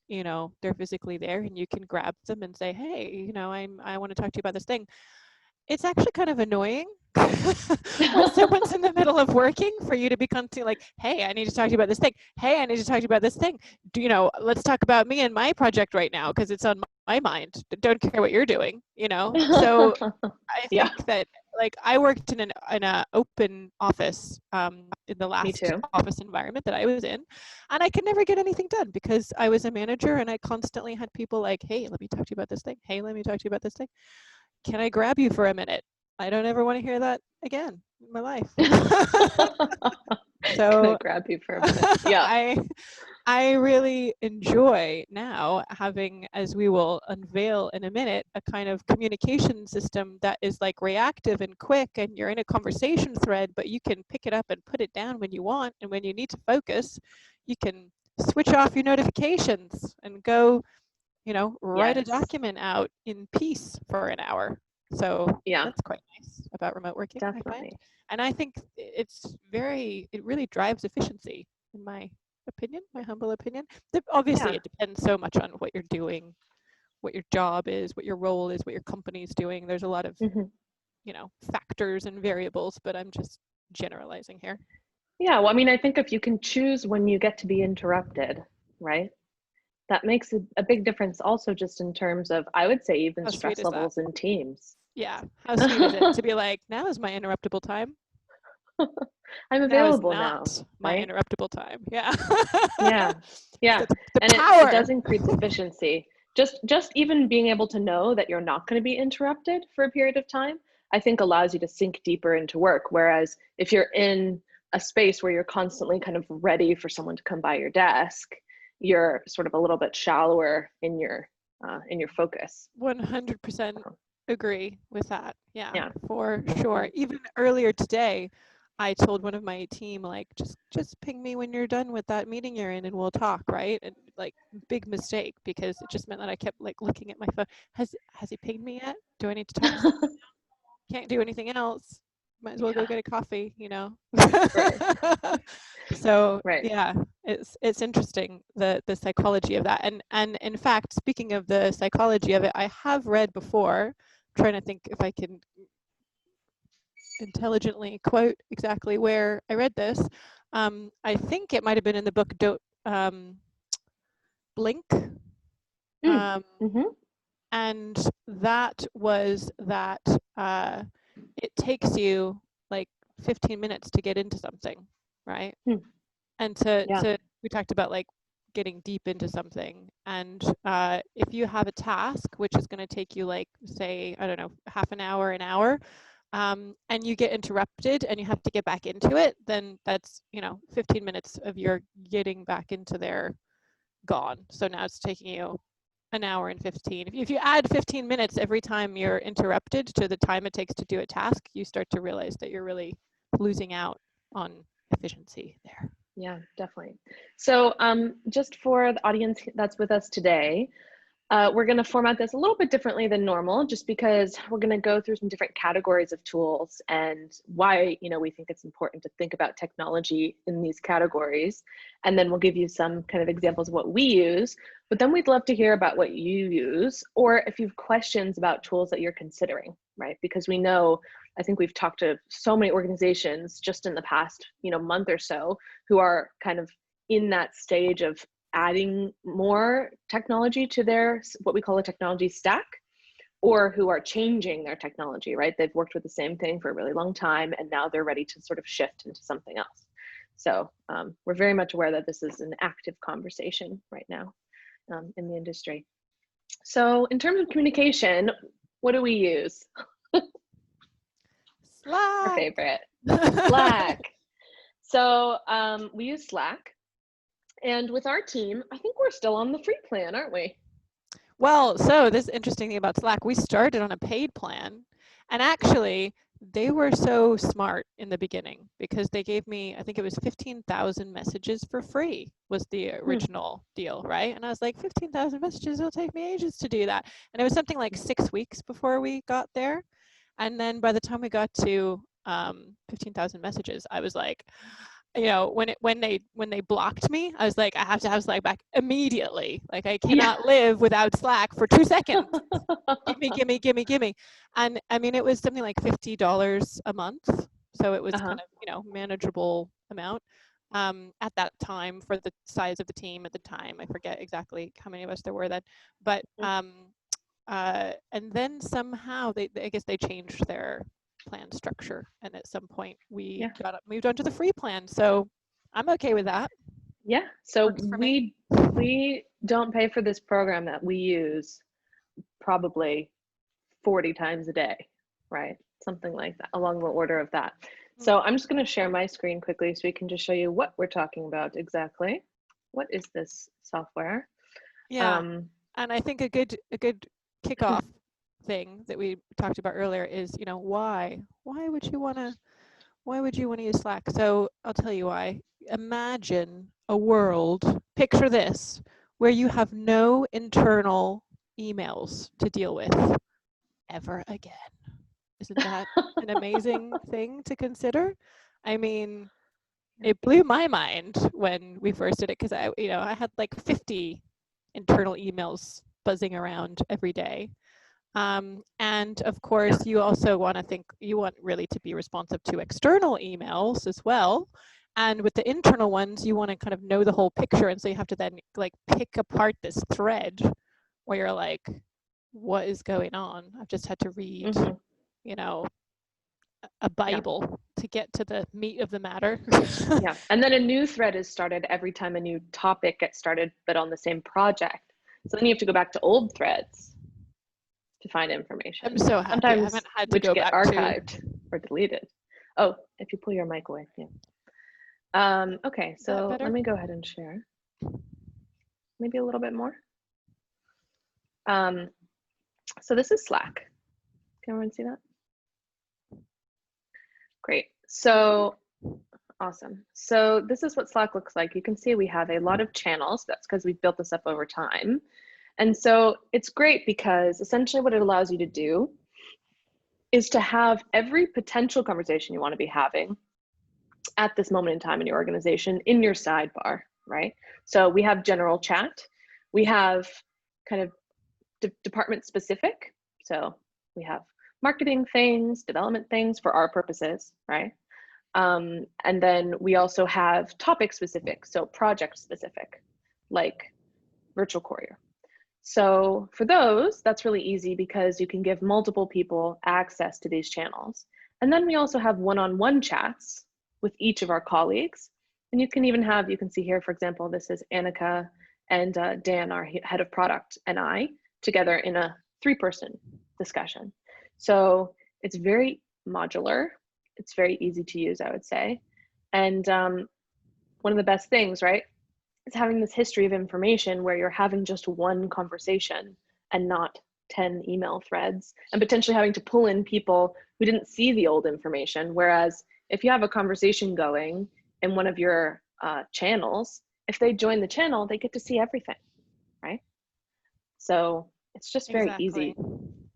you know, they're physically there and you can grab them and say, hey, you know, I want to talk to you about this thing. It's actually kind of annoying when someone's in the middle of working for you to be constantly like, hey, I need to talk to you about this thing. Hey, I need to talk to you about this thing. Do you know, let's talk about me and my project right now because it's on my mind. Don't care what you're doing, you know? So I Yeah, think that, like, I worked in an open office in the me last too. office environment that I was in, and I could never get anything done because I was a manager and I constantly had people like, hey, let me talk to you about this thing. Hey, let me talk to you about this thing. Can I grab you for a minute? I don't ever want to hear that again in my life. Can I So grab you for a minute? Yeah. I really enjoy now having, as we will unveil in a minute, a kind of communication system that is like reactive and quick, and you're in a conversation thread, but you can pick it up and put it down when you want, and when you need to focus, you can switch off your notifications and go, you know, write a Yes. document out in peace for an hour. So Yeah, that's quite nice about remote working, I find. definitely. And I think it really drives efficiency, in my opinion, my humble opinion. Obviously, Yeah. it depends so much on what you're doing, what your job is, what your role is, what your company's doing. There's a lot of, Hmm. you know, factors and variables, but I'm just generalizing here. Yeah. Well, I mean, I think if you can choose when you get to be interrupted, right? That makes a big difference also just in terms of, I would say, even How sweet stress is that? levels in teams. Yeah. How sweet is it to be like, now is my interruptible time? I'm Now is available now, not my right? interruptible time. Yeah. Yeah. Yeah. The And it power. does increase efficiency. Just even being able to know that you're not going to be interrupted for a period of time, I think allows you to sink deeper into work. Whereas if you're in a space where you're constantly kind of ready for someone to come by your desk, you're sort of a little bit shallower in your focus. 100% So, agree with that. Yeah, yeah. for Yeah. sure. Even earlier today, I told one of my team, like, just ping me when you're done with that meeting you're in and we'll talk, right? And like, big mistake, because it just meant that I kept like looking at my phone. Has he pinged me yet? Do I need to talk to someone? Can't do anything else. Might as well go Yeah. get a coffee, you know. Right. So Right. yeah, it's interesting, the psychology of that. And in fact, speaking of the psychology of it, I have read before. I'm trying to think if I can intelligently quote exactly where I read this. I think it might have been in the book Don't Blink. Mm. Um, Mm-hmm. and that was that it takes you like 15 minutes to get into something, right? Mm. And Yeah. to we talked about like getting deep into something, and if you have a task which is going to take you like, say, I don't know, half an hour, and you get interrupted and you have to get back into it, then that's, you know, 15 minutes of your getting back into there gone. So now it's taking you an hour and 15. If you add 15 minutes every time you're interrupted to the time it takes to do a task, you start to realize that you're really losing out on efficiency there. Yeah, definitely. So just for the audience that's with us today, we're going to format this a little bit differently than normal, just because we're going to go through some different categories of tools and why, you know, we think it's important to think about technology in these categories. And then we'll give you some kind of examples of what we use, but then we'd love to hear about what you use, or if you have questions about tools that you're considering, right? Because we know, I think we've talked to so many organizations just in the past, you know, month or so, who are kind of in that stage of adding more technology to their, what we call a technology stack, or who are changing their technology, right? They've worked with the same thing for a really long time and now they're ready to sort of shift into something else. So we're very much aware that this is an active conversation right now in the industry. So in terms of communication, what do we use? Our Slack. favorite, Slack. So we use Slack. And with our team, I think we're still on the free plan, aren't we? Well, so this interesting thing about Slack, we started on a paid plan, and actually they were so smart in the beginning because they gave me, I think it was 15,000 messages for free was the Hmm. original deal, right? And I was like, 15,000 messages, it'll take me ages to do that. And it was something like 6 weeks before we got there. And then by the time we got to 15,000 messages, I was like, you know, when they blocked me, I was like, I have to have Slack back immediately. Like I Yeah. cannot live without Slack for 2 seconds. Gimme. And I mean, it was something like $50 a month. So it was kind of, you know, manageable amount at that time for the size of the team at the time. I forget exactly how many of us there were then, but and then somehow I guess they changed their plan structure, and at some point we moved on to the free plan. So I'm okay with that. Yeah. So Works for me. we don't pay for this program that we use probably 40 times a day, right? Something like that, along the order of that. So I'm just going to share my screen quickly so we can just show you what we're talking about exactly. What is this software? Yeah, and I think a good kickoff thing that we talked about earlier is, you know, why would you want to use Slack? So I'll tell you why. Imagine a world, picture this, where you have no internal emails to deal with ever again. Isn't that an amazing thing to consider? I mean, it blew my mind when we first did it, because I had like 50 internal emails buzzing around every day. And of course, you also want really to be responsive to external emails as well. And with the internal ones, you want to kind of know the whole picture. And so you have to then like pick apart this thread where you're like, what is going on? I've just had to read, you know, a Bible to get to the meat of the matter. Yeah. And then a new thread is started every time a new topic gets started, but on the same project. So then you have to go back to old threads to find information. I'm so happy. Sometimes I haven't had to which go get back archived or deleted. Oh, if you pull your mic away. Yeah. Okay, so let me go ahead and share. Maybe a little bit more. So this is Slack. Can everyone see that? Great. So awesome. So this is what Slack looks like. You can see we have a lot of channels. That's because we've built this up over time. And so it's great because essentially what it allows you to do is to have every potential conversation you want to be having at this moment in time in your organization in your sidebar, right? So we have general chat. We have kind of department specific. So we have marketing things, development things for our purposes, right? And then we also have topic specific, so project specific, like virtual courier. So for those, that's really easy because you can give multiple people access to these channels. And then we also have one-on-one chats with each of our colleagues. And you can even have, you can see here, for example, this is Annika and Dan, our head of product, and I together in a 3-person discussion. So it's very modular. It's very easy to use, I would say. And one of the best things, right, is having this history of information where you're having just one conversation and not 10 email threads, and potentially having to pull in people who didn't see the old information. Whereas if you have a conversation going in one of your channels, if they join the channel, they get to see everything, right? So it's just very easy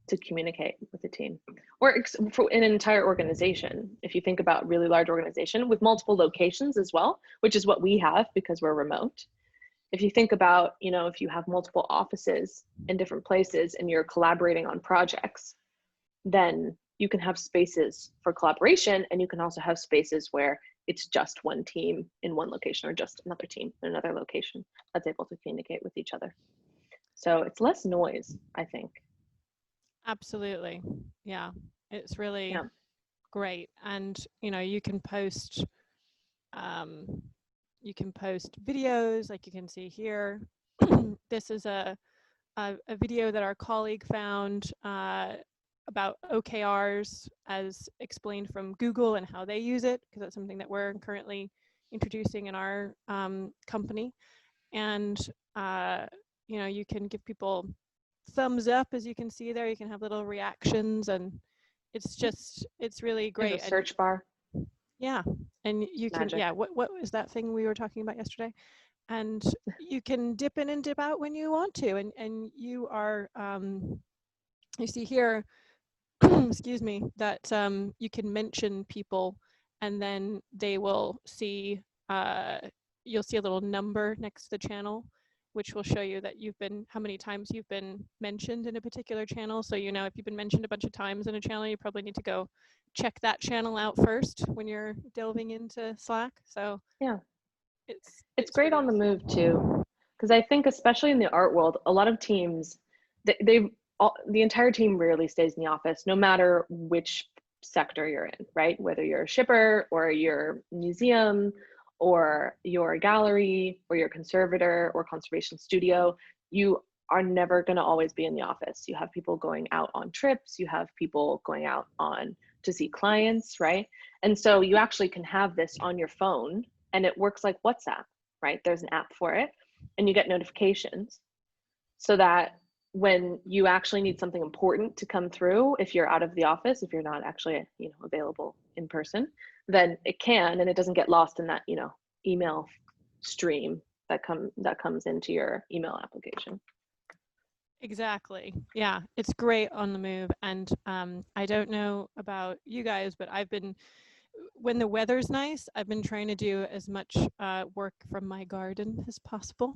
to communicate with the team, or for an entire organization. If you think about really large organization with multiple locations as well, which is what we have because we're remote. If you think about, you know, if you have multiple offices in different places and you're collaborating on projects, then you can have spaces for collaboration, and you can also have spaces where it's just one team in one location or just another team in another location that's able to communicate with each other. So it's less noise, I think. Absolutely. Yeah, it's really great. And you know, you can post videos, like you can see here. This is a video that our colleague found about OKRs as explained from Google and how they use it, because that's something that we're currently introducing in our company. And you know, you can give people thumbs up, as you can see there. You can have little reactions, and it's really great. There's a search bar. Yeah, and you can, what was that thing we were talking about yesterday? And you can dip in and dip out when you want to, and you are you see here excuse me, that you can mention people, and then they will see you'll see a little number next to the channel, which will show you that how many times you've been mentioned in a particular channel. So, you know, if you've been mentioned a bunch of times in a channel, you probably need to go check that channel out first when you're delving into Slack. So yeah, it's it's great really on the move too, useful. because I think especially in the art world, a lot of teams, the entire team rarely stays in the office, no matter which sector you're in, right? Whether you're a shipper or your museum or your gallery or your conservator or conservation studio, you are never going to always be in the office. You have people going out on trips, you have people going out on to see clients, right? And so you actually can have this on your phone and it works like WhatsApp, right? There's an app for it and you get notifications so that when you actually need something important to come through, if you're out of the office, if you're not actually, you know, available in person, then it can, and it doesn't get lost in that, you know, email stream that comes into your email application. Exactly. Yeah, it's great on the move. And I don't know about you guys, but when the weather's nice, I've been trying to do as much work from my garden as possible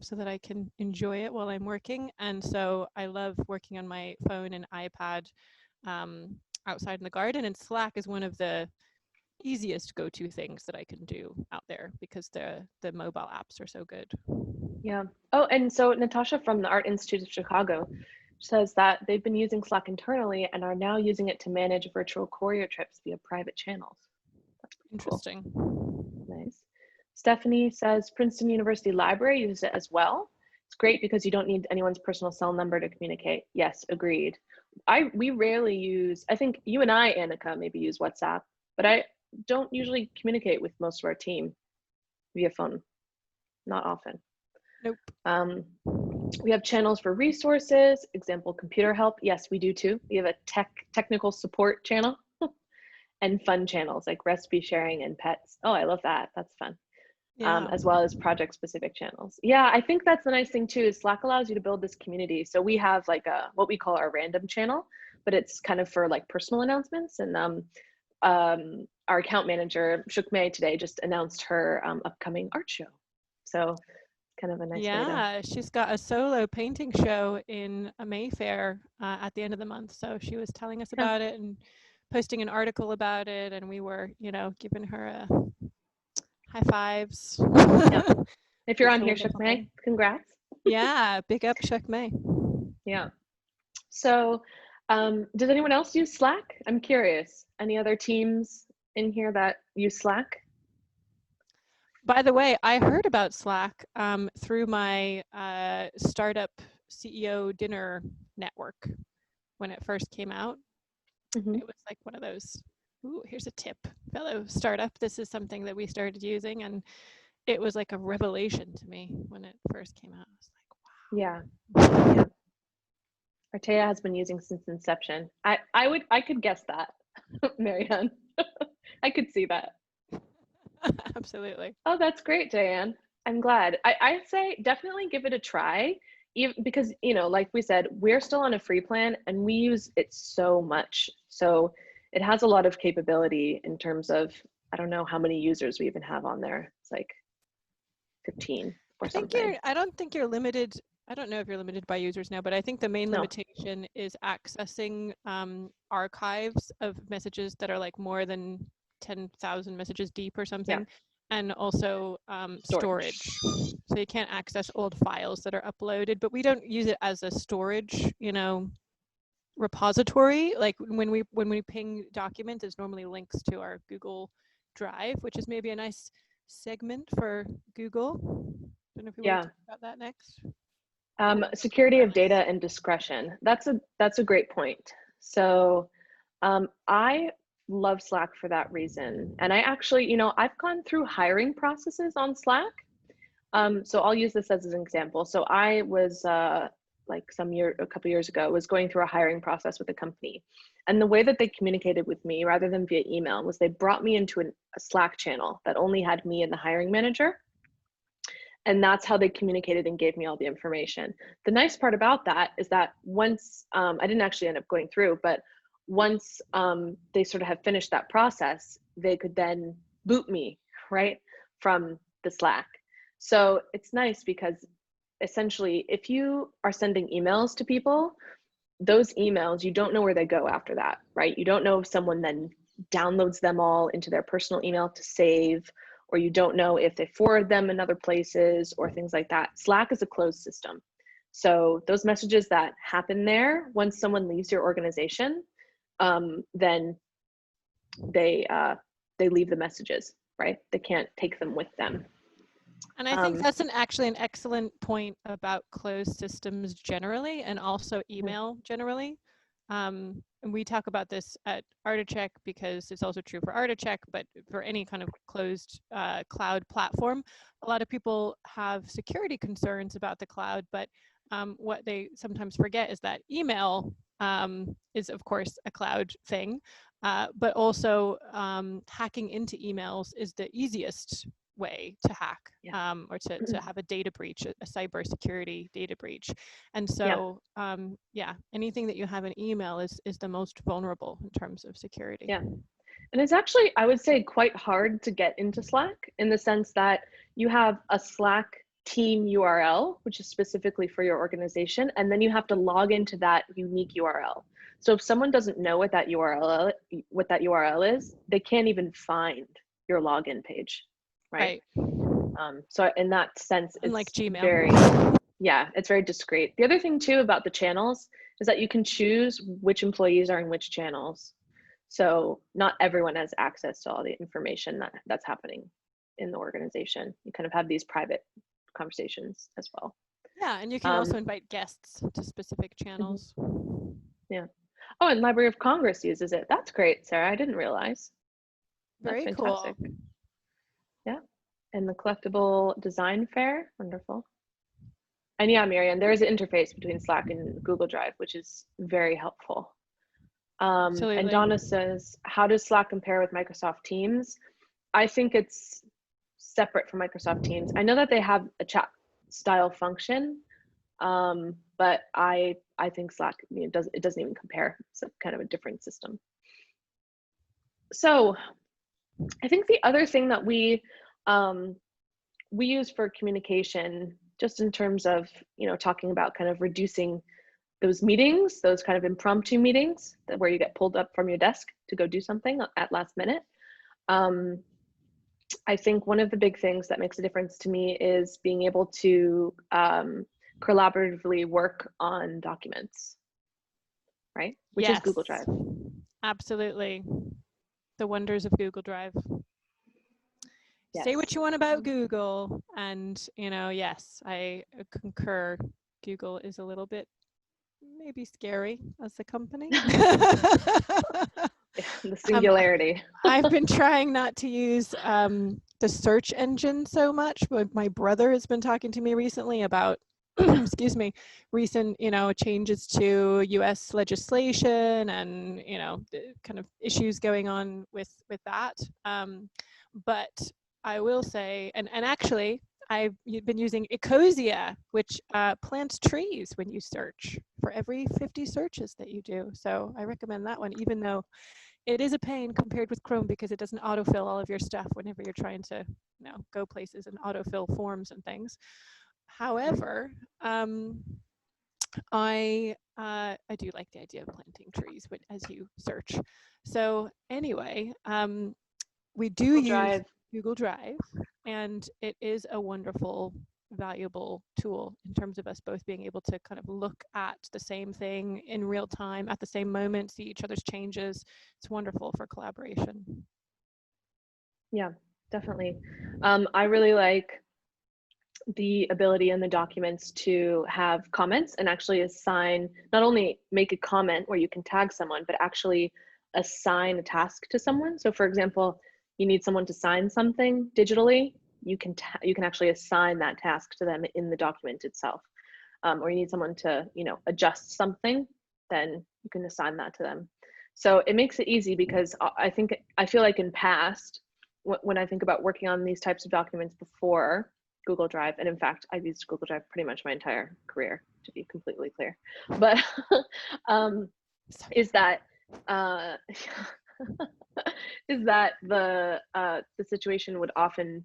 so that I can enjoy it while I'm working. And so I love working on my phone and iPad outside in the garden. And Slack is one of the easiest go-to things that I can do out there because the mobile apps are so good. Yeah. Oh, and so Natasha from the Art Institute of Chicago says that they've been using Slack internally and are now using it to manage virtual courier trips via private channels. That's pretty Interesting. Cool. Nice. Stephanie says Princeton University Library uses it as well. It's great because you don't need anyone's personal cell number to communicate. Yes, agreed. We rarely use, I think you and I, Annika, maybe use WhatsApp, but I don't usually communicate with most of our team via phone, not often. Nope. We have channels for resources, example, computer help. Yes, we do too. We have a technical support channel and fun channels like recipe sharing and pets. Oh, I love that. That's fun. Yeah. As well as project specific channels. Yeah, I think that's the nice thing too, is Slack allows you to build this community. So we have like what we call our random channel, but it's kind of for like personal announcements. And our account manager, Shuk May, today just announced her upcoming art show. So kind of a nice way to. She's got a solo painting show in a Mayfair at the end of the month. So she was telling us about it and posting an article about it, and we were, you know, giving her high fives. Yeah. If you're on here, Shuk May, congrats. Yeah, big up Shuk May. Yeah. So does anyone else use Slack? I'm curious. Any other teams in here that use Slack? By the way, I heard about Slack through my startup CEO dinner network when it first came out. Mm-hmm. It was like one of those, ooh, here's a tip, fellow startup. This is something that we started using, and it was like a revelation to me when it first came out. I was like, wow. Yeah. Artea has been using since inception. I could guess that, Marianne. I could see that. Absolutely. Oh, that's great, Diane. I'm glad. I say definitely give it a try, even because, you know, like we said, we're still on a free plan and we use it so much. So it has a lot of capability in terms of, I don't know how many users we even have on there. It's like 15 or something. I don't think you're limited. I don't know if you're limited by users now, but I think the main limitation is accessing archives of messages that are like more than 10,000 messages deep or something. And also storage. So you can't access old files that are uploaded, but we don't use it as a storage, you know, repository. Like when we ping documents, it's normally links to our Google Drive, which is maybe a nice segment for Google. I don't know if we want to talk about that next. Security of data and discretion. That's a great point. So I love Slack for that reason. And I actually, you know, I've gone through hiring processes on Slack. So I'll use this as an example. So I was like a couple years ago, was going through a hiring process with a company. And the way that they communicated with me rather than via email was they brought me into a Slack channel that only had me and the hiring manager. And that's how they communicated and gave me all the information. The nice part about that is that once, I didn't actually end up going through, but once they sort of have finished that process, they could then boot me, right, from the Slack. So it's nice because essentially if you are sending emails to people, those emails, you don't know where they go after that, right? You don't know if someone then downloads them all into their personal email to save, or you don't know if they forward them in other places or things like that. Slack is a closed system. So those messages that happen there, once someone leaves your organization, then they leave the messages, right? They can't take them with them. And I think that's actually an excellent point about closed systems generally, and also email generally. And we talk about this at Articheck because it's also true for Articheck, but for any kind of closed cloud platform, a lot of people have security concerns about the cloud, but what they sometimes forget is that email is, of course, a cloud thing, but also hacking into emails is the easiest way to hack, or to have a data breach, a cybersecurity data breach. And so, anything that you have in email is the most vulnerable in terms of security. Yeah. And it's actually, I would say, quite hard to get into Slack in the sense that you have a Slack team URL, which is specifically for your organization, and then you have to log into that unique URL. So if someone doesn't know what that URL is, they can't even find your login page, right? So in that sense, it's like Gmail. it's very discreet. The other thing too about the channels is that you can choose which employees are in which channels. So not everyone has access to all the information that's happening in the organization. You kind of have these private conversations as well. Yeah, and you can also invite guests to specific channels. Yeah. Oh, and Library of Congress uses it. That's great, Sarah. I didn't realize. Very fantastic. Cool. Yeah. And the Collectible Design Fair. Wonderful. And yeah, Miriam, there is an interface between Slack and Google Drive, which is very helpful. And Donna says, how does Slack compare with Microsoft Teams? I think it's separate from Microsoft Teams. I know that they have a chat style function, but I think Slack, it doesn't even compare. It's kind of a different system. So I think the other thing that we use for communication, just in terms of, talking about kind of reducing those meetings, those kind of impromptu meetings where you get pulled up from your desk to go do something at last minute. I think one of the big things that makes a difference to me is being able to collaboratively work on documents, right? Which is Google Drive. Absolutely. The wonders of Google Drive. Yes. Say what you want about Google, and yes, I concur. Google is a little bit maybe scary as a company. The singularity. I've been trying not to use the search engine so much, but my brother has been talking to me recently about excuse me, recent changes to US legislation and the kind of issues going on with that. But I will say, and actually I've been using Ecosia, which plants trees when you search for every 50 searches that you do. So I recommend that one, even though it is a pain compared with Chrome because it doesn't autofill all of your stuff whenever you're trying to go places and autofill forms and things. However, I do like the idea of planting trees as you search. So anyway, we do use Google Drive, and it is a wonderful, valuable tool in terms of us both being able to kind of look at the same thing in real time at the same moment, see each other's changes. It's wonderful for collaboration. Yeah, definitely. I really like the ability in the documents to have comments and actually assign, not only make a comment where you can tag someone, but actually assign a task to someone. So for example, you need someone to sign something digitally, you can actually assign that task to them in the document itself. Or you need someone to adjust something, then you can assign that to them. So it makes it easy because I feel like in past, when I think about working on these types of documents before Google Drive, and in fact I've used Google Drive pretty much my entire career, to be completely clear, but is that the situation would often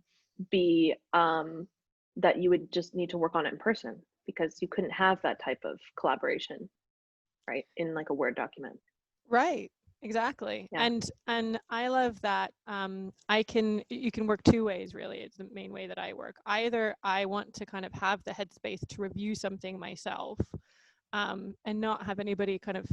be that you would just need to work on it in person, because you couldn't have that type of collaboration, right, in like a Word document. Right. Exactly. Yeah. And I love that you can work two ways, really. It's the main way that I work. Either I want to kind of have the headspace to review something myself, and not have anybody kind of,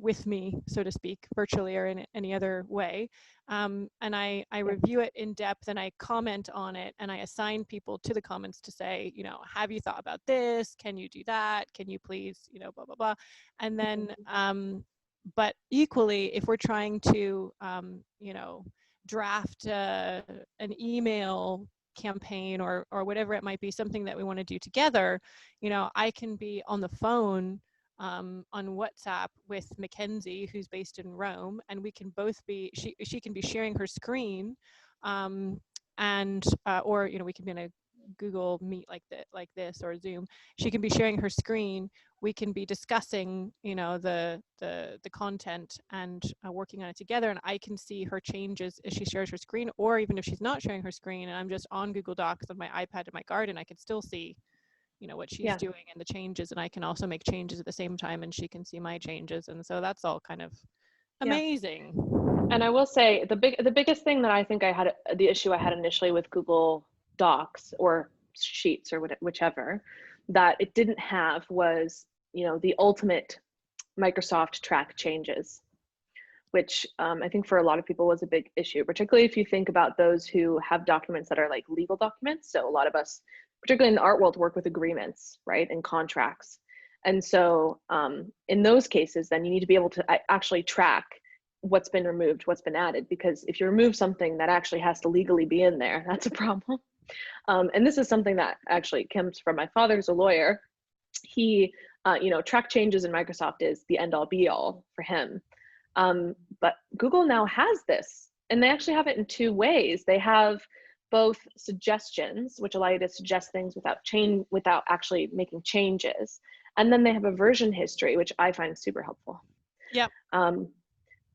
with me, so to speak, virtually or in any other way. And I review it in depth, and I comment on it, and I assign people to the comments to say, have you thought about this? Can you do that? Can you please, blah, blah, blah. And then, but equally, if we're trying to, draft an email campaign or whatever it might be, something that we want to do together, I can be on the phone on WhatsApp with Mackenzie, who's based in Rome, and we can both be, she can be sharing her screen, and or we can be in a Google Meet like this or Zoom. She can be sharing her screen. We can be discussing, the content and working on it together. And I can see her changes as she shares her screen, or even if she's not sharing her screen and I'm just on Google Docs on my iPad in my garden, I can still see, what she's doing and the changes. And I can also make changes at the same time, and she can see my changes. And so that's all kind of amazing. And I will say the biggest thing that I think the issue I had initially with Google Docs or Sheets or whichever, that it didn't have was, the ultimate Microsoft track changes, which I think for a lot of people was a big issue, particularly if you think about those who have documents that are like legal documents. So a lot of us, particularly in the art world, work with agreements, right, and contracts. And so in those cases, then you need to be able to actually track what's been removed, what's been added, because if you remove something that actually has to legally be in there, that's a problem. And this is something that actually comes from my father, who's a lawyer. He, track changes in Microsoft is the end all be all for him. But Google now has this, and they actually have it in two ways. They have both suggestions, which allow you to suggest things without actually making changes. And then they have a version history, which I find super helpful. Yeah.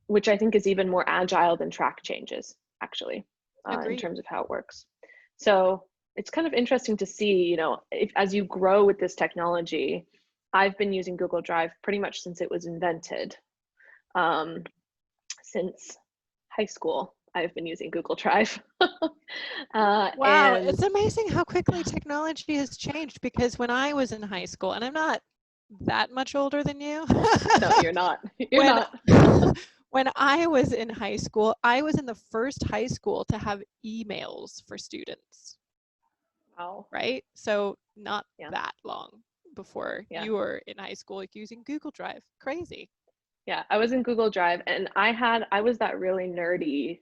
Which I think is even more agile than track changes, actually, in terms of how it works. So it's kind of interesting to see, if as you grow with this technology. I've been using Google Drive pretty much since it was invented. Since high school, I've been using Google Drive. Wow, it's amazing how quickly technology has changed, because when I was in high school, and I'm not that much older than you. No, you're not. You're not. When I was in high school, I was in the first high school to have emails for students. Wow. Right? So not that long before you were in high school using Google Drive. Crazy. Yeah, I was in Google Drive, and I was that really nerdy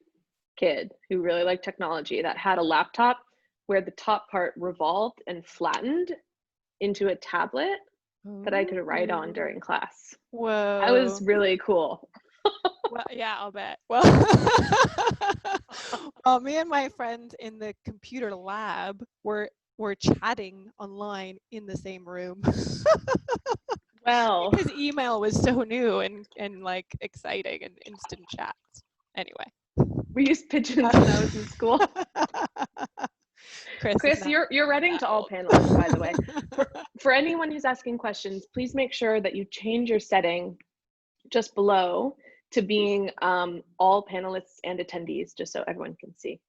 kid who really liked technology that had a laptop where the top part revolved and flattened into a tablet that I could write on during class. Whoa. I was really cool. Well, yeah, I'll bet. Well, me and my friends in the computer lab were chatting online in the same room. Well, because email was so new and like exciting and instant chats. Anyway, we used pigeons when I was in school. Chris, you're writing to all panelists, by the way. For anyone who's asking questions, please make sure that you change your setting just below to being all panelists and attendees, just so everyone can see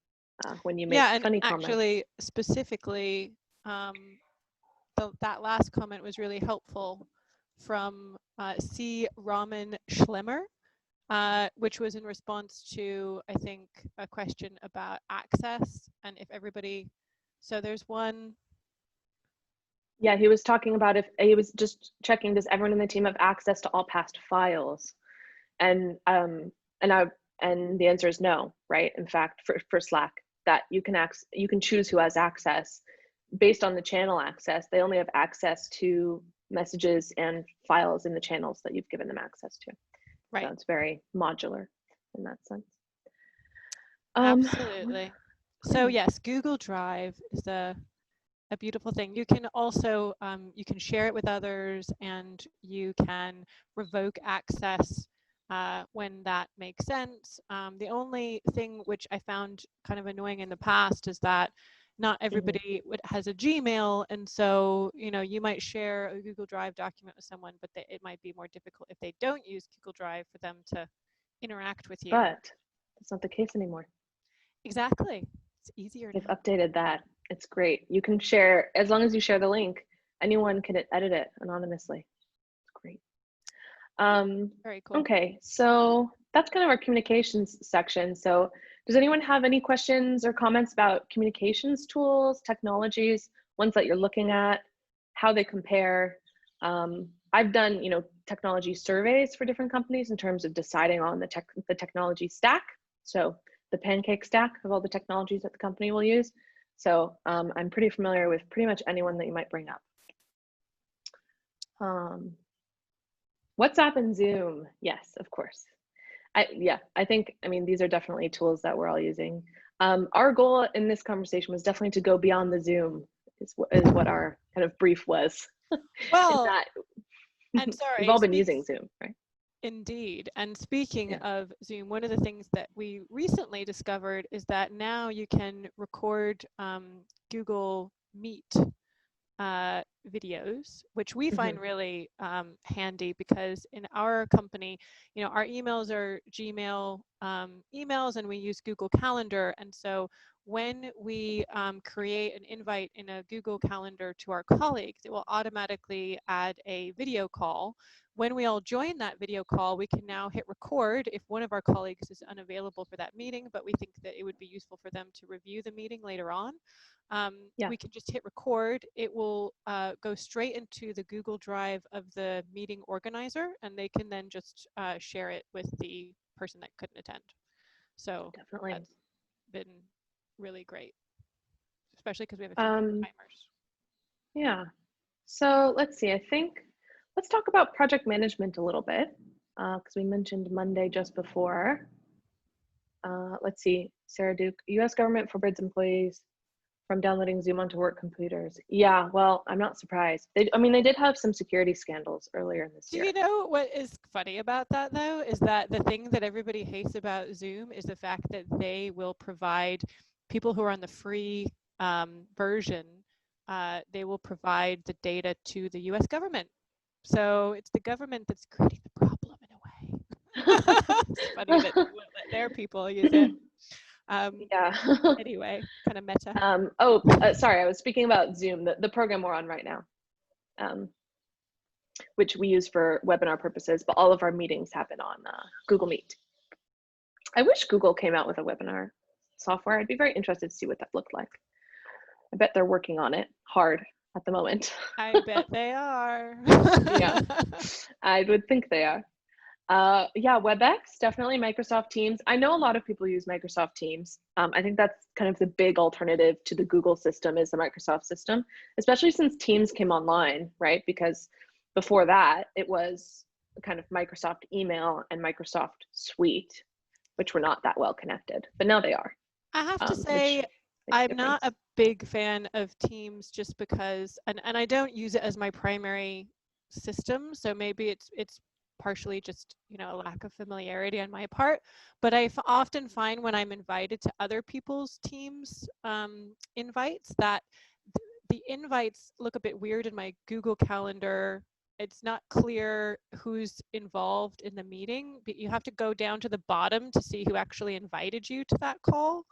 when you make funny comments. Actually, specifically, that last comment was really helpful from C. Raman Schlemmer, which was in response to, I think, a question about access and if everybody. So there's one. Yeah, he was talking about if he was just checking, does everyone in the team have access to all past files? And the answer is no, right? In fact, for Slack, that you can choose who has access based on the channel access. They only have access to messages and files in the channels that you've given them access to. Right. So it's very modular in that sense. Absolutely. So yes, Google Drive is a beautiful thing. You can also you can share it with others, and you can revoke access when that makes sense. The only thing which I found kind of annoying in the past is that not everybody has a Gmail, and so you might share a Google Drive document with someone, but it might be more difficult if they don't use Google Drive for them to interact with you. But that's not the case anymore. Exactly. It's easier They've now. updated that. It's great. You can share, as long as you share the link, anyone can edit it anonymously. It's great. Very cool. Okay, so that's kind of our communications section. So does anyone have any questions or comments about communications tools, technologies, ones that you're looking at, how they compare? I've done, technology surveys for different companies in terms of deciding on the technology stack. So the pancake stack of all the technologies that the company will use. So I'm pretty familiar with pretty much anyone that you might bring up. WhatsApp and Zoom, yes, of course. I mean, these are definitely tools that we're all using. Our goal in this conversation was definitely to go beyond the Zoom, is what our kind of brief was. Well, that and sorry, we've all been using Zoom, right? Indeed. And speaking of Zoom, one of the things that we recently discovered is that now you can record Google Meet videos, which we find really handy, because in our company, our emails are Gmail emails, and we use Google Calendar. And so when we create an invite in a Google Calendar to our colleagues, it will automatically add a video call. When we all join that video call, we can now hit record if one of our colleagues is unavailable for that meeting, but we think that it would be useful for them to review the meeting later on. We can just hit record. It will go straight into the Google Drive of the meeting organizer, and they can then just share it with the person that couldn't attend. So definitely, that's been really great, especially because we have a few timers. Yeah. So let's see. Let's talk about project management a little bit, because we mentioned Monday just before. Let's see. Sarah Duke, U.S. government forbids employees from downloading Zoom onto work computers. Yeah, well, I'm not surprised. They did have some security scandals earlier in this year. Do you know what is funny about that, though, is that the thing that everybody hates about Zoom is the fact that they will provide people who are on the free version, they will provide the data to the U.S. government. So it's the government that's creating the problem in a way. It's funny that they won't let their people use it. Yeah. Anyway, kind of meta. Sorry, I was speaking about Zoom, the program we're on right now, which we use for webinar purposes, but all of our meetings happen on Google Meet. I wish Google came out with a webinar software. I'd be very interested to see what that looked like. I bet they're working on it hard at the moment. I bet they are. Yeah, I would think they are. Yeah, WebEx, definitely Microsoft Teams. I know a lot of people use Microsoft Teams. I think that's kind of the big alternative to the Google system, is the Microsoft system, especially since Teams came online, right? Because before that, it was kind of Microsoft email and Microsoft Suite, which were not that well connected, but now they are. I have to say, I'm not a big fan of Teams, just because, and I don't use it as my primary system, so maybe it's partially just a lack of familiarity on my part. But I often find when I'm invited to other people's Teams invites that the invites look a bit weird in my Google Calendar. It's not clear who's involved in the meeting, but you have to go down to the bottom to see who actually invited you to that call.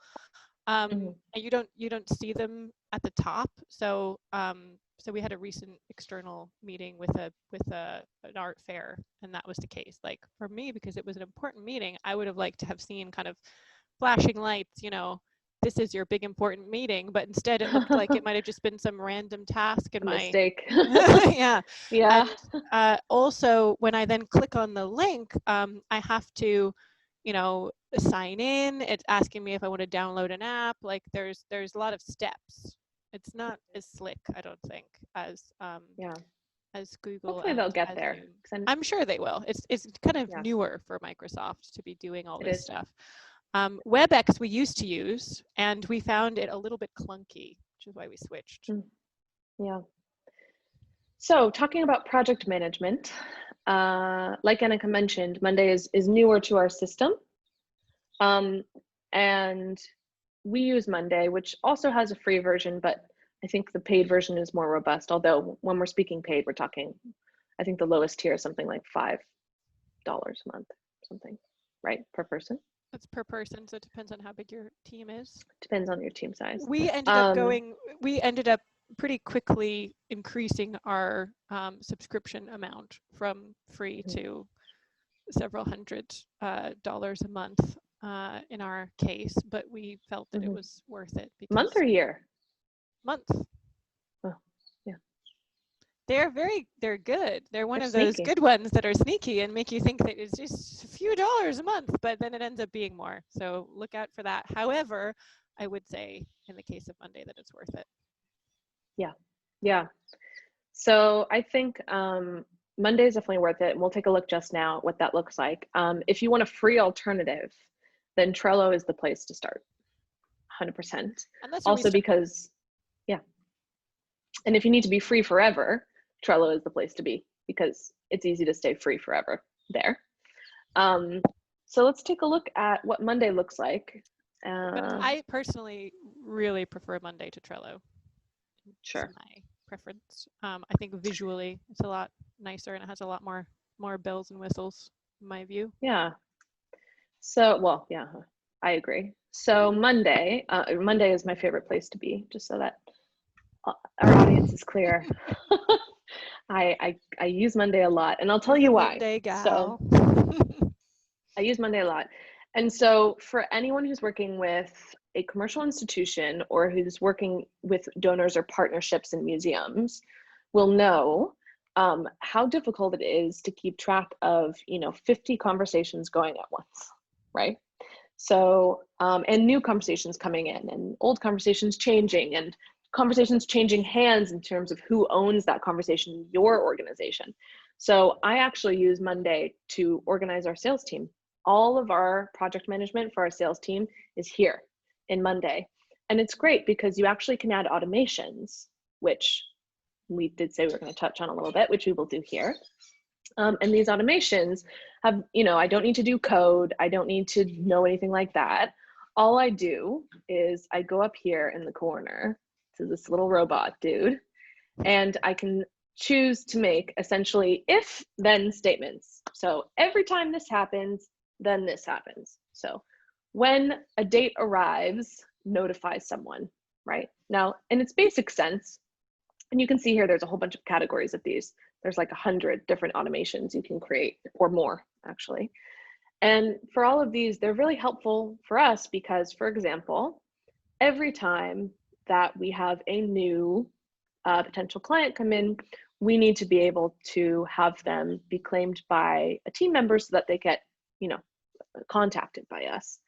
And you don't see them at the top. So so we had a recent external meeting with an art fair, and that was the case. Like for me, because it was an important meeting, I would have liked to have seen kind of flashing lights, this is your big important meeting, but instead it looked like it might have just been some random task in my mistake. Yeah. And, also, when I then click on the link, I have to sign in. It's asking me if I want to download an app. Like there's a lot of steps. It's not as slick, I don't think, as as Google. Hopefully they'll get there. I'm sure they will. It's kind of newer for Microsoft to be doing all this stuff. WebEx we used to use, and we found it a little bit clunky, which is why we switched. Yeah. So talking about project management, like Annika mentioned, Monday is newer to our system. And we use Monday, which also has a free version, but I think the paid version is more robust. Although when we're speaking paid, we're talking, I think the lowest tier is something like $5 a month, something, right, per person. That's per person, so it depends on how big your team is. Depends on your team size. We ended up pretty quickly increasing our subscription amount from free to several $100s a month in our case, but we felt that it was worth it. Because month or year? Month. Oh, yeah. They're good. They're one of sneaky. those good ones that are sneaky and make you think that it's just a few dollars a month, but then it ends up being more. So look out for that. However, I would say in the case of Monday that it's worth it. Yeah. Yeah. So I think Monday is definitely worth it. And we'll take a look just now at what that looks like. If you want a free alternative, then Trello is the place to start. 100%. Also because, yeah. And if you need to be free forever, Trello is the place to be because it's easy to stay free forever there. So let's take a look at what Monday looks like. I personally really prefer Monday to Trello. Sure. It's my preference. I think visually it's a lot nicer and it has a lot more bells and whistles in my view. Yeah. So, well, yeah, I agree. So Monday is my favorite place to be, just so that our audience is clear. I use Monday a lot, and I'll tell you why. Monday gal. So I use Monday a lot. And so for anyone who's working with a commercial institution or who's working with donors or partnerships in museums will know how difficult it is to keep track of, 50 conversations going at once, right? So, and new conversations coming in and old conversations changing and conversations changing hands in terms of who owns that conversation in your organization. So I actually use Monday to organize our sales team. All of our project management for our sales team is here in Monday. And it's great because you actually can add automations, which we did say we were going to touch on a little bit, which we will do here. And these automations have, I don't need to do code. I don't need to know anything like that. All I do is I go up here in the corner to this little robot dude, and I can choose to make essentially if-then statements. So every time this happens, then this happens. So when a date arrives, notify someone, right? Now, in its basic sense, and you can see here, there's a whole bunch of categories of these. There's like 100 different automations you can create, or more actually. And for all of these, they're really helpful for us because, for example, every time that we have a new potential client come in, we need to be able to have them be claimed by a team member so that they get, contacted by us.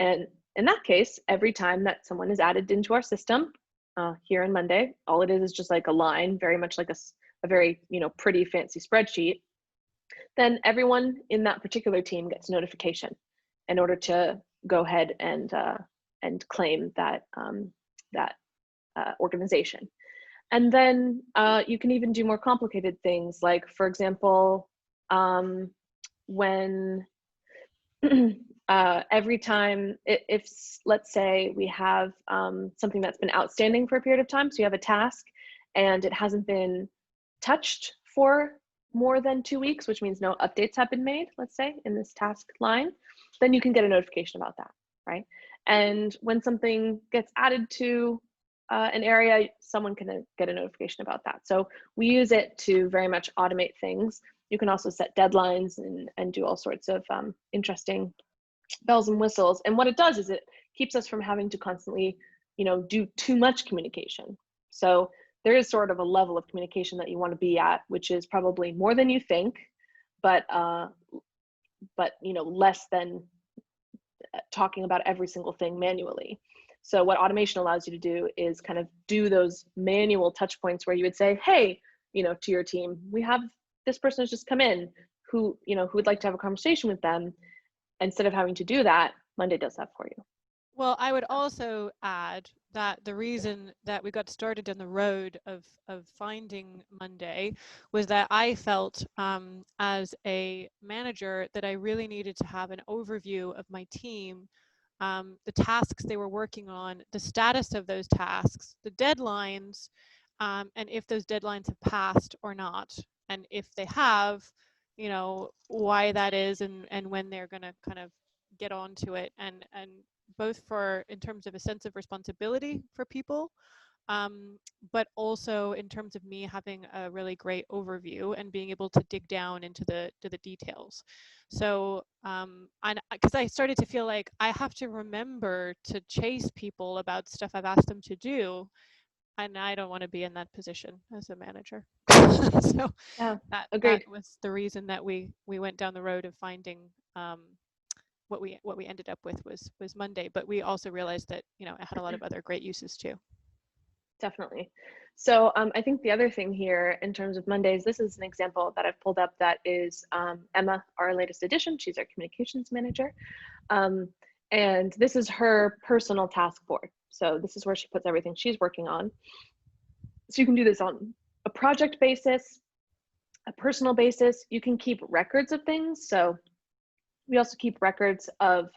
And in that case, every time that someone is added into our system here on Monday, all it is just like a line, very much like a very, pretty fancy spreadsheet. Then everyone in that particular team gets notification in order to go ahead and claim that organization. And then you can even do more complicated things, like, for example, when every time, if let's say we have something that's been outstanding for a period of time, so you have a task and it hasn't been touched for more than 2 weeks, which means no updates have been made, let's say, in this task line, then you can get a notification about that, right? And when something gets added to an area, someone can get a notification about that. So we use it to very much automate things. You can also set deadlines and do all sorts of interesting bells and whistles. And what it does is it keeps us from having to constantly, do too much communication. So there is sort of a level of communication that you want to be at, which is probably more than you think, but less than talking about every single thing manually. So what automation allows you to do is kind of do those manual touch points where you would say, hey, to your team, we have this person has just come in who would like to have a conversation with them. Instead of having to do that, Monday does that for you. Well, I would also add that the reason that we got started on the road of finding Monday was that I felt as a manager that I really needed to have an overview of my team the tasks they were working on, the status of those tasks, the deadlines, and if those deadlines have passed or not, and if they have, you know, why that is, and when they're going to kind of get onto it, and both for in terms of a sense of responsibility for people, but also in terms of me having a really great overview and being able to dig down into the details. So because I started to feel like I have to remember to chase people about stuff I've asked them to do, and I don't want to be in that position as a manager. So Yeah, that agreed. was the reason that we went down the road of finding what we ended up with was Monday. But we also realized that, you know, it had a lot of other great uses too. Definitely. So I think the other thing here in terms of Mondays, this is an example that I've pulled up that is Emma, our latest addition. She's our communications manager. And this is her personal task board. So this is where she puts everything she's working on. So you can do this on a project basis, a personal basis. You can keep records of things. So we also keep records of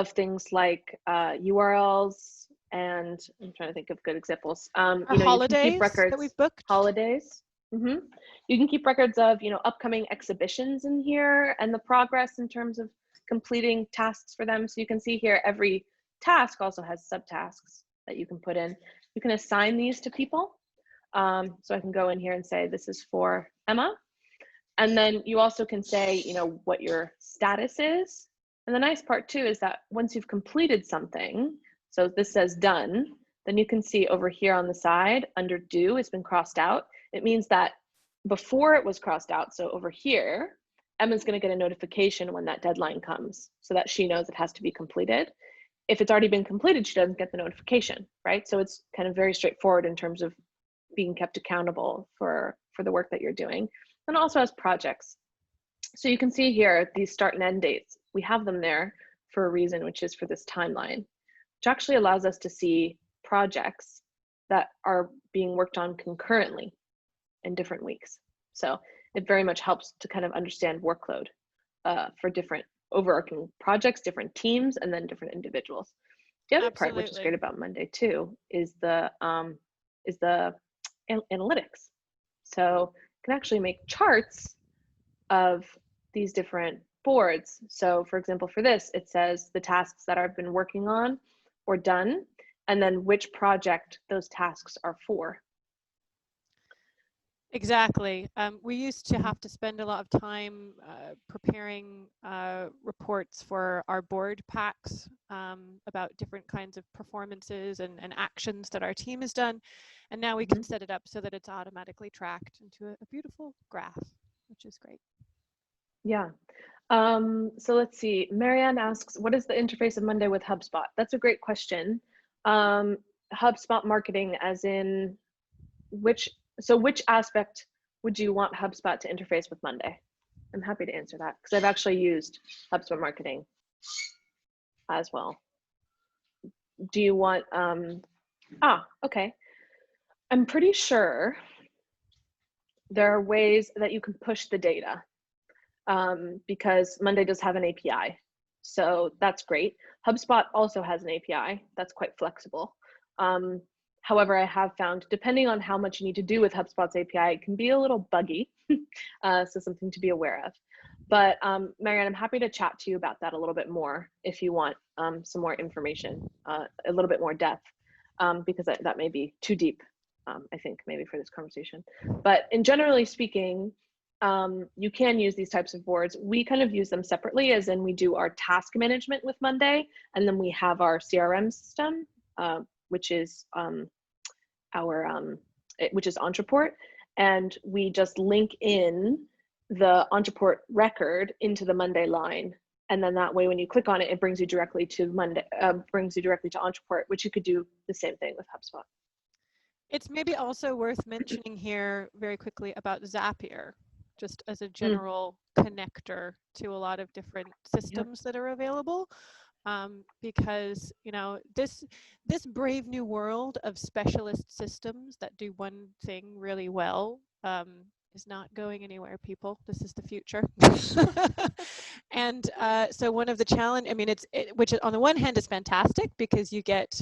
things like URLs, and I'm trying to think of good examples. You know, you can keep Holidays that records, we've booked. holidays. You can keep records of, you know, upcoming exhibitions in here and the progress in terms of completing tasks for them. So you can see here, every task also has subtasks that you can put in. You can assign these to people. So I can go in here and say, this is for Emma. And then you also can say, you know, what your status is. And the nice part too is that once you've completed something, so this says done, then you can see over here on the side under due, it's been crossed out. It means that before it was crossed out, so over here, Emma's going to get a notification when that deadline comes so that she knows it has to be completed. If it's already been completed, she doesn't get the notification, right? So it's kind of very straightforward in terms of being kept accountable for the work that you're doing. And also has projects. So you can see here these start and end dates. We have them there for a reason, which is for this timeline, which actually allows us to see projects that are being worked on concurrently in different weeks. So it very much helps to kind of understand workload for different overarching projects, different teams, and then different individuals. The other part, which is great about Monday too, is the analytics. So you can actually make charts of these different boards. So for example, for this, it says the tasks that I've been working on or done, and then which project those tasks are for. Exactly. We used to have to spend a lot of time preparing reports for our board packs about different kinds of performances and actions that our team has done. And now we can set it up so that it's automatically tracked into a beautiful graph, which is great. Yeah. So let's see. Marianne asks, what is the interface of Monday with HubSpot? That's a great question. HubSpot marketing, as in which aspect would you want HubSpot to interface with Monday? I'm happy to answer that because I've actually used HubSpot marketing as well. Do you want, okay. I'm pretty sure there are ways that you can push the data because Monday does have an API. So that's great. HubSpot also has an API that's quite flexible. However, I have found, depending on how much you need to do with HubSpot's API, it can be a little buggy. So something to be aware of. But Marianne, I'm happy to chat to you about that a little bit more if you want some more information, a little bit more depth, because that may be too deep, I think, maybe for this conversation. But in generally speaking, you can use these types of boards. We kind of use them separately, as in we do our task management with Monday, and then we have our CRM system, which is which is Entreport, and we just link in the Entreport record into the Monday line, and then that way, when you click on it, it brings you directly to Monday, brings you directly to Entreport, which you could do the same thing with HubSpot. It's maybe also worth mentioning here very quickly about Zapier, just as a general connector to a lot of different systems that are available. Because, you know, this brave new world of specialist systems that do one thing really well is not going anywhere, people. This is the future. And so one of the challenge, I mean, which on the one hand is fantastic because you get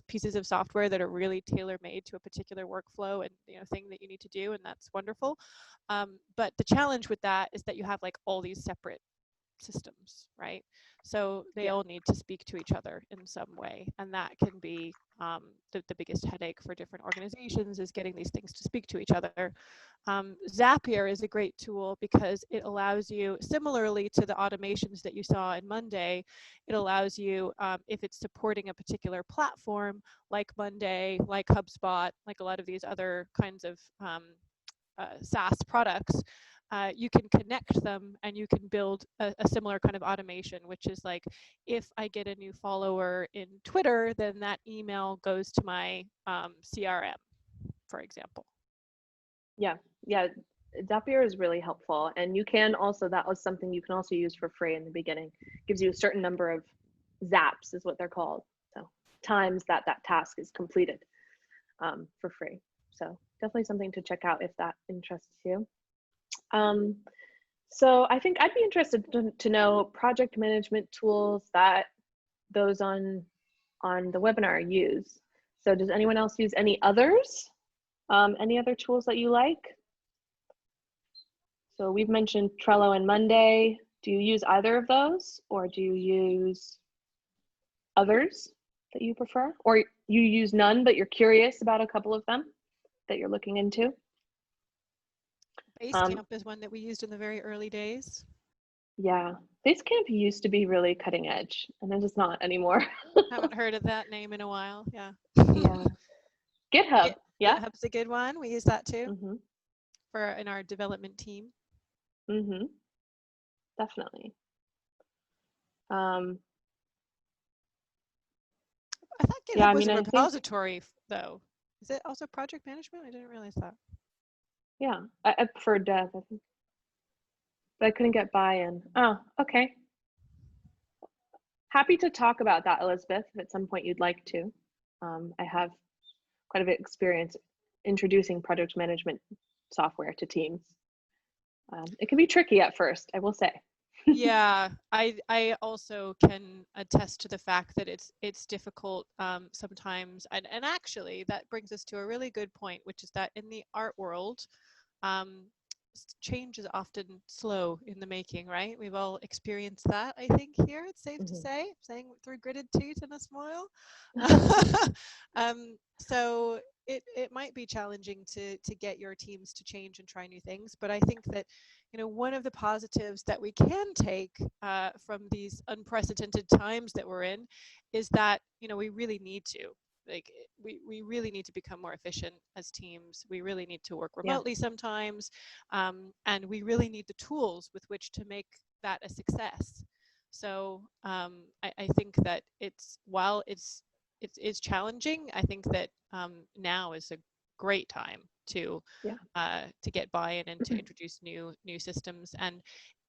pieces of software that are really tailor-made to a particular workflow and thing that you need to do, and that's wonderful. But the challenge with that is that you have like all these separate systems, right? So they all need to speak to each other in some way, and that can be the biggest headache for different organizations, is getting these things to speak to each other. Zapier is a great tool because it allows you, similarly to the automations that you saw in Monday, it allows you, if it's supporting a particular platform like Monday, like HubSpot, like a lot of these other kinds of SaaS products, you can connect them and you can build a similar kind of automation, which is like, if I get a new follower in Twitter, then that email goes to my CRM, for example. Yeah, Zapier is really helpful, and you can also, that was something you can also use for free in the beginning. It gives you a certain number of zaps, is what they're called, so times that task is completed for free. So definitely something to check out if that interests you. So I think I'd be interested to know project management tools that those on the webinar use. So does anyone else use any others? Any other tools that you like? So we've mentioned Trello and Monday. Do you use either of those, or do you use others that you prefer? Or you use none, but you're curious about a couple of them that you're looking into? Basecamp is one that we used in the very early days. Yeah, Basecamp used to be really cutting edge, and it's just not anymore. Haven't heard of that name in a while. Yeah. Yeah. GitHub. Yeah. GitHub's a good one. We use that too in our development team. Definitely. I thought GitHub was a repository, though. Is it also project management? I didn't realize that. Yeah, I prefer dev, I think. But I couldn't get buy-in. Oh, okay. Happy to talk about that, Elizabeth, if at some point you'd like to. I have quite a bit of experience introducing project management software to teams. It can be tricky at first, I will say. Yeah, I also can attest to the fact that it's difficult sometimes, and actually that brings us to a really good point, which is that in the art world, change is often slow in the making, right? We've all experienced that, I think, here. It's safe to say, saying through gritted teeth and a smile. So it might be challenging to get your teams to change and try new things, but I think that one of the positives that we can take from these unprecedented times that we're in is that we really need to. Like, we really need to become more efficient as teams. We really need to work remotely sometimes, and we really need the tools with which to make that a success. So I think that while it's challenging, I think that now is a great time to get buy-in and to introduce new systems. And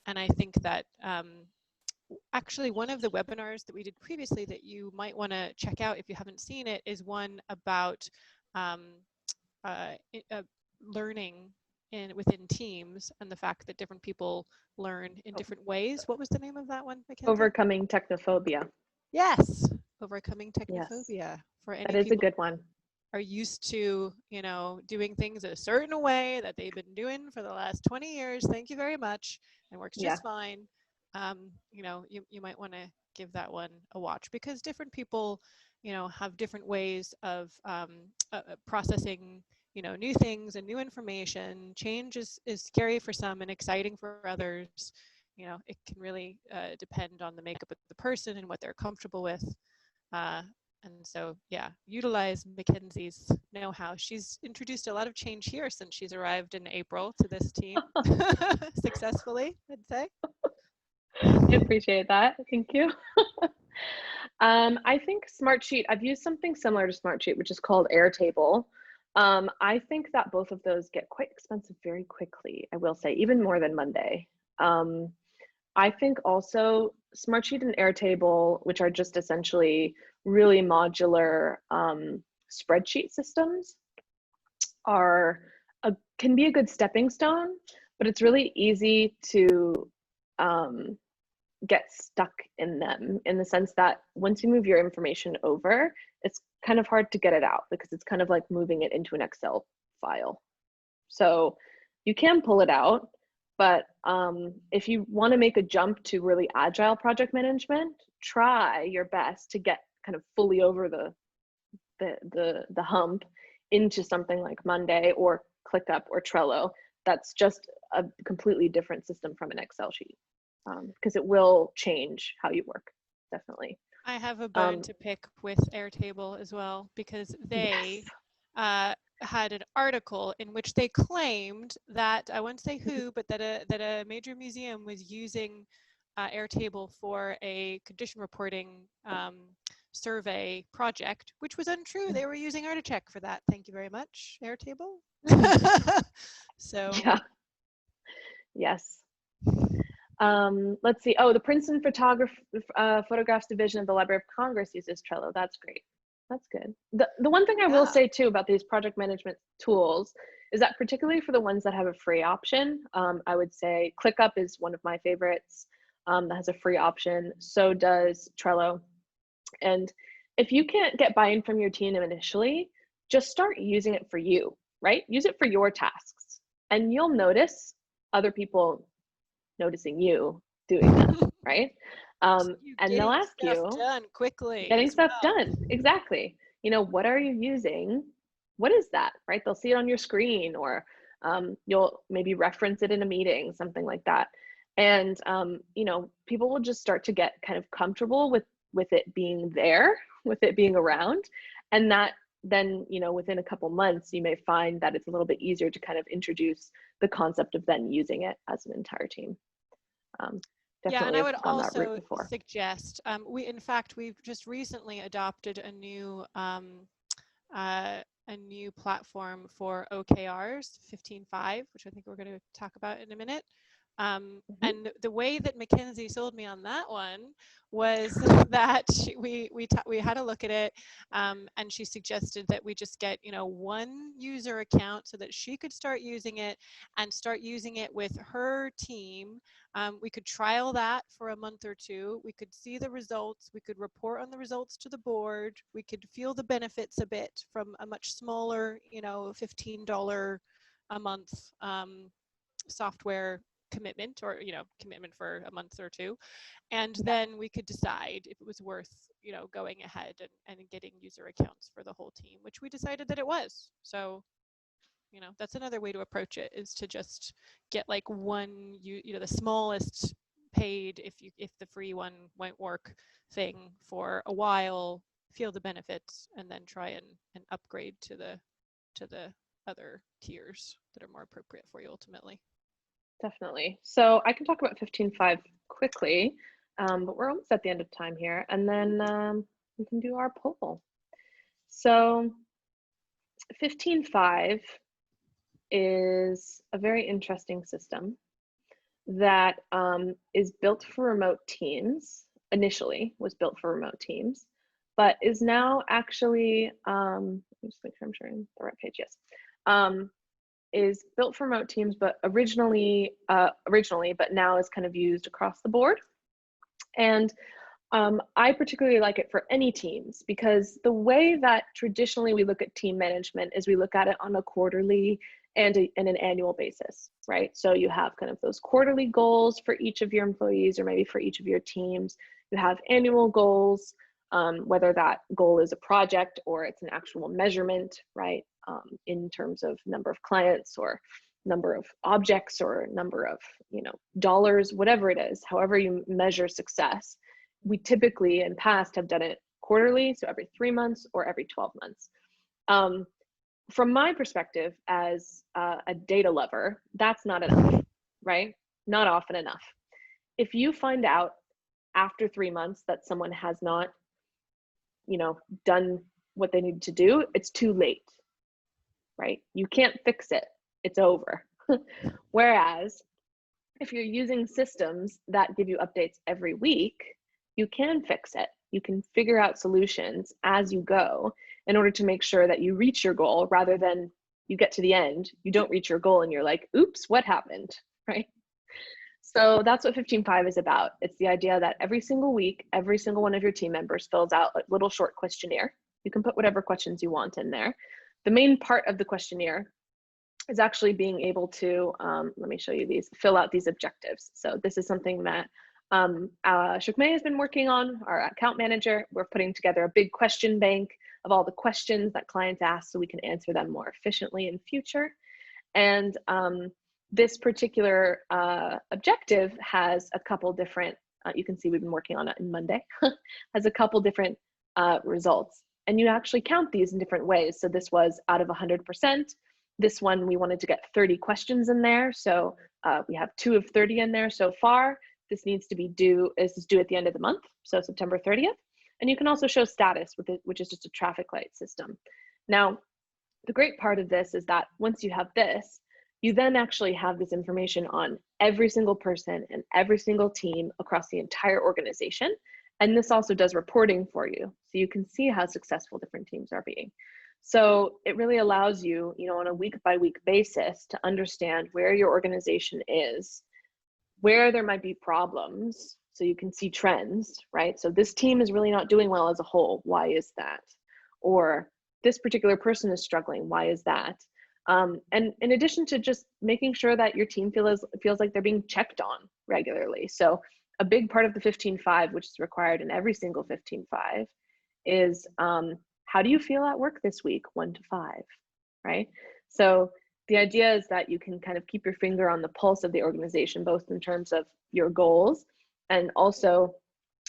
I think that actually, one of the webinars that we did previously that you might want to check out if you haven't seen it is one about learning within teams, and the fact that different people learn in different ways. What was the name of that one, Mackenzie? Overcoming technophobia. Yes, overcoming technophobia. Yes. For any that is a good one. Are used to doing things a certain way that they've been doing for the last 20 years. Thank you very much, and works just fine. You might want to give that one a watch, because different people, have different ways of processing, new things and new information. Change is scary for some and exciting for others. It can really depend on the makeup of the person and what they're comfortable with. And so, yeah, utilize Mackenzie's know-how. She's introduced a lot of change here since she's arrived in April to this team successfully, I'd say. I appreciate that. Thank you. I think Smartsheet, I've used something similar to Smartsheet, which is called Airtable. I think that both of those get quite expensive very quickly, I will say, even more than Monday. I think also Smartsheet and Airtable, which are just essentially really modular spreadsheet systems, are can be a good stepping stone, but it's really easy to get stuck in them, in the sense that once you move your information over, it's kind of hard to get it out, because it's kind of like moving it into an Excel file. So you can pull it out, but if you want to make a jump to really agile project management, try your best to get kind of fully over the hump into something like Monday or ClickUp or Trello. That's just a completely different system from an Excel sheet, because it will change how you work, definitely. I have a bone to pick with Airtable as well, because they had an article in which they claimed that, I won't say who, but that a major museum was using Airtable for a condition reporting survey project, which was untrue. They were using Articheck for that. Thank you very much, Airtable. So yeah, yes. Let's see. Oh, the Princeton Photographs Division of the Library of Congress uses Trello. That's great. That's good. The one thing I will say too about these project management tools is that, particularly for the ones that have a free option, I would say ClickUp is one of my favorites, that has a free option. So does Trello. And if you can't get buy-in from your team initially, just start using it for you, right? Use it for your tasks, and you'll notice other people noticing you doing that, right? And they'll ask you, done quickly, getting stuff done, exactly. You know, what are you using? What is that, right? They'll see it on your screen, or you'll maybe reference it in a meeting, something like that. And you know, people will just start to get kind of comfortable with it being there, with it being around, and that then, you know, within a couple months, you may find that it's a little bit easier to kind of introduce the concept of then using it as an entire team. Yeah, and I would also suggest, in fact, we've just recently adopted a new platform for OKRs, 15.5, which I think we're going to talk about in a minute. And the way that Mackenzie sold me on that one was that we had a look at it, and she suggested that we just get, you know, one user account so that she could start using it with her team. We could trial that for a month or two. We could see the results. We could report on the results to the board. We could feel the benefits a bit from a much smaller, you know, $15 a month software commitment, or, you know, commitment for a month or two, and then we could decide if it was worth, you know, going ahead and getting user accounts for the whole team, which we decided that it was. So, you know, that's another way to approach it, is to just get like one, you know, the smallest paid, if the free one won't work, thing for a while, feel the benefits, and then try and upgrade to the other tiers that are more appropriate for you ultimately. Definitely. So I can talk about 15.5 quickly, but we're almost at the end of time here, and then we can do our poll. So 15.5 is a very interesting system that is built for remote teams. Initially was built for remote teams, but is now actually, let me just make sure I'm sharing the right page, yes. Is built for remote teams, but originally, but now is kind of used across the board. And I particularly like it for any teams, because the way that traditionally we look at team management is we look at it on a quarterly and an annual basis, right? So you have kind of those quarterly goals for each of your employees, or maybe for each of your teams. You have annual goals, whether that goal is a project or it's an actual measurement, right? In terms of number of clients, or number of objects, or number of, you know, dollars, whatever it is, however you measure success. We typically in past have done it quarterly, so every 3 months or every 12 months. From my perspective as a data lover, that's not enough, right? Not often enough. If you find out after 3 months that someone has not, you know, done what they need to do, it's too late, right? You can't fix it, it's over. Whereas if you're using systems that give you updates every week, you can fix it. You can figure out solutions as you go in order to make sure that you reach your goal, rather than you get to the end, you don't reach your goal, and you're like, oops, what happened, right? So that's what 15.5 is about. It's the idea that every single week, every single one of your team members fills out a little short questionnaire. You can put whatever questions you want in there. The main part of the questionnaire is actually being able to, let me show you these, fill out these objectives. So this is something that Shukmay has been working on, our account manager. We're putting together a big question bank of all the questions that clients ask so we can answer them more efficiently in future. And this particular objective has a couple different, you can see we've been working on it in Monday, has a couple different results. And you actually count these in different ways. So this was out of 100%. This one, we wanted to get 30 questions in there. So we have 2 of 30 in there so far. This needs to be due, this is due at the end of the month, so September 30th. And you can also show status with it, which is just a traffic light system. Now, the great part of this is that once you have this, you then actually have this information on every single person and every single team across the entire organization. And this also does reporting for you, so you can see how successful different teams are being. So it really allows you, on a week-by-week basis to understand where your organization is, where there might be problems, so you can see trends, right? So this team is really not doing well as a whole. Why is that? Or this particular person is struggling. Why is that? And in addition to just making sure that your team feels like they're being checked on regularly. So a big part of the 15.5, which is required in every single 15.5, is how do you feel at work this week, 1 to 5, right? So the idea is that you can kind of keep your finger on the pulse of the organization, both in terms of your goals and also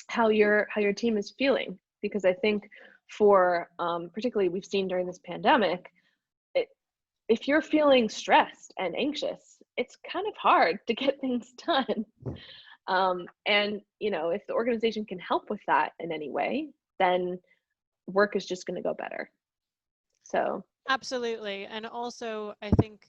how your team is feeling. Because I think for particularly we've seen during this pandemic, if you're feeling stressed and anxious, it's kind of hard to get things done. And if the organization can help with that in any way, then work is just going to go better. So absolutely. And also I think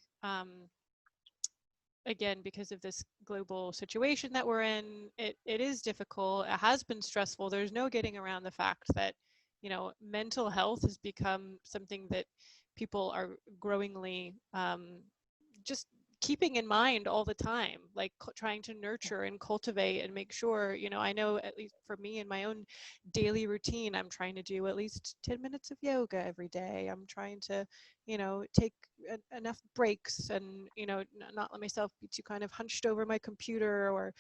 again, because of this global situation that we're in, it is difficult. It has been stressful. There's no getting around the fact that mental health has become something that people are growingly just keeping in mind all the time, like trying to nurture and cultivate and make sure, I know at least for me in my own daily routine, I'm trying to do at least 10 minutes of yoga every day. I'm trying to, take enough breaks and, not let myself be too kind of hunched over my computer or,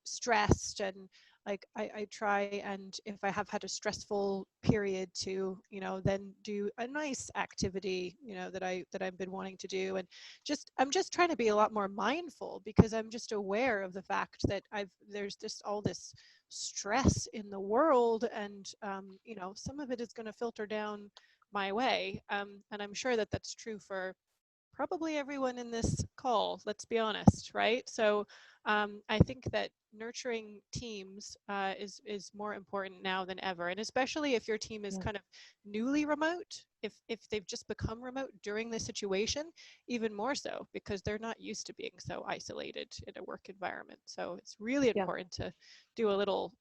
stressed. And like I try, and if I have had a stressful period to, then do a nice activity, that I've been wanting to do. And I'm just trying to be a lot more mindful, because I'm just aware of the fact that there's just all this stress in the world, and some of it is going to filter down my way. And I'm sure that that's true for probably everyone in this call, let's be honest, right? So I think that nurturing teams is more important now than ever. And especially if your team is kind of newly remote, if they've just become remote during this situation, even more so, because they're not used to being so isolated in a work environment. So it's really important to do a little,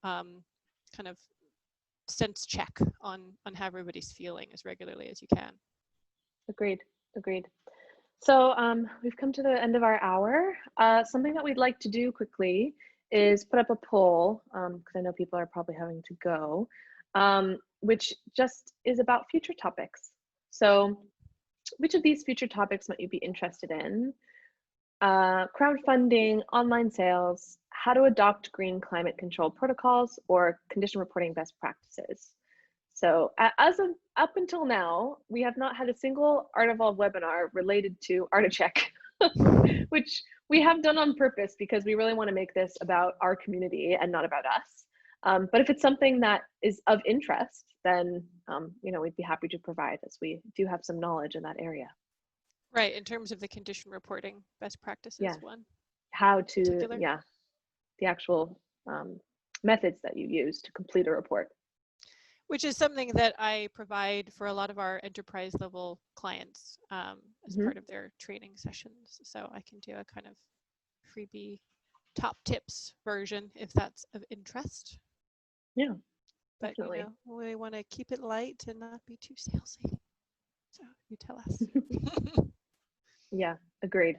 kind of sense check on how everybody's feeling as regularly as you can. Agreed. So we've come to the end of our hour. Something that we'd like to do quickly is put up a poll, because I know people are probably having to go, which just is about future topics. So which of these future topics might you be interested in? Crowdfunding, online sales, how to adopt green climate control protocols, or condition reporting best practices. So as of up until now, we have not had a single ArtEvolve webinar related to Articheck, which we have done on purpose because we really want to make this about our community and not about us. But if it's something that is of interest, then we'd be happy to provide, as we do have some knowledge in that area. Right, in terms of the condition reporting best practices one. How to, the actual methods that you use to complete a report. Which is something that I provide for a lot of our enterprise level clients as part of their training sessions. So I can do a kind of freebie top tips version if that's of interest. Yeah, but definitely. We want to keep it light and not be too salesy. So you tell us. Yeah, agreed.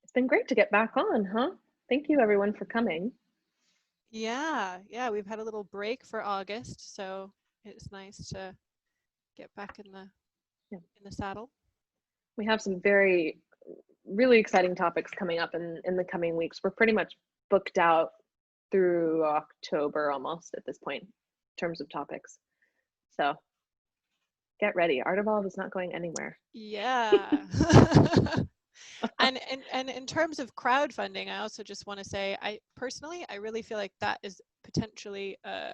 It's been great to get back on, huh? Thank you everyone for coming. Yeah, we've had a little break for August, so it's nice to get back in the saddle. We have some really exciting topics coming up in the coming weeks. We're pretty much booked out through October almost at this point in terms of topics. So get ready. ArtEvolve is not going anywhere. Yeah. And in terms of crowdfunding, I also just want to say, I really feel like that is potentially a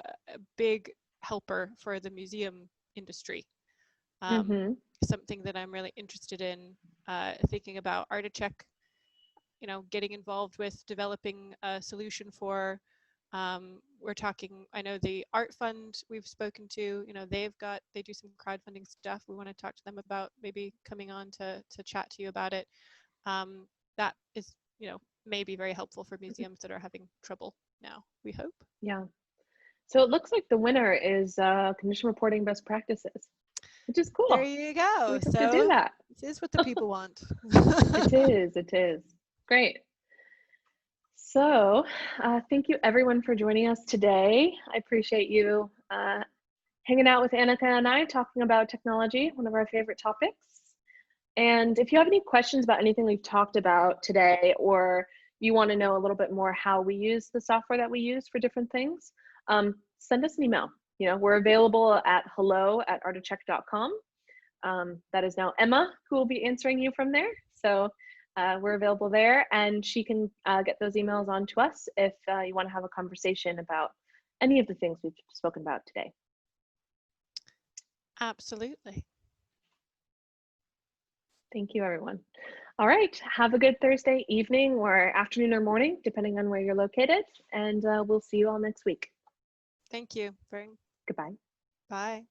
big helper for the museum industry. Something that I'm really interested in, thinking about Articheck, getting involved with developing a solution for. We're talking, I know the Art Fund we've spoken to, they do some crowdfunding stuff. We want to talk to them about maybe coming on to chat to you about it. That is, may be very helpful for museums that are having trouble now, we hope. Yeah. So it looks like the winner is condition reporting best practices, which is cool. There you go. We have to do that. This is what the people want. It is. Great. So thank you everyone for joining us today. I appreciate you hanging out with Annika and I talking about technology, one of our favorite topics. And if you have any questions about anything we've talked about today, or you want to know a little bit more how we use the software that we use for different things, send us an email. We're available at hello@articheck.com. That is now Emma who will be answering you from there. So we're available there, and she can get those emails on to us if you want to have a conversation about any of the things we've spoken about today. Absolutely. Thank you, everyone. All right, have a good Thursday evening or afternoon or morning, depending on where you're located, and we'll see you all next week. Thank you. Goodbye. Bye.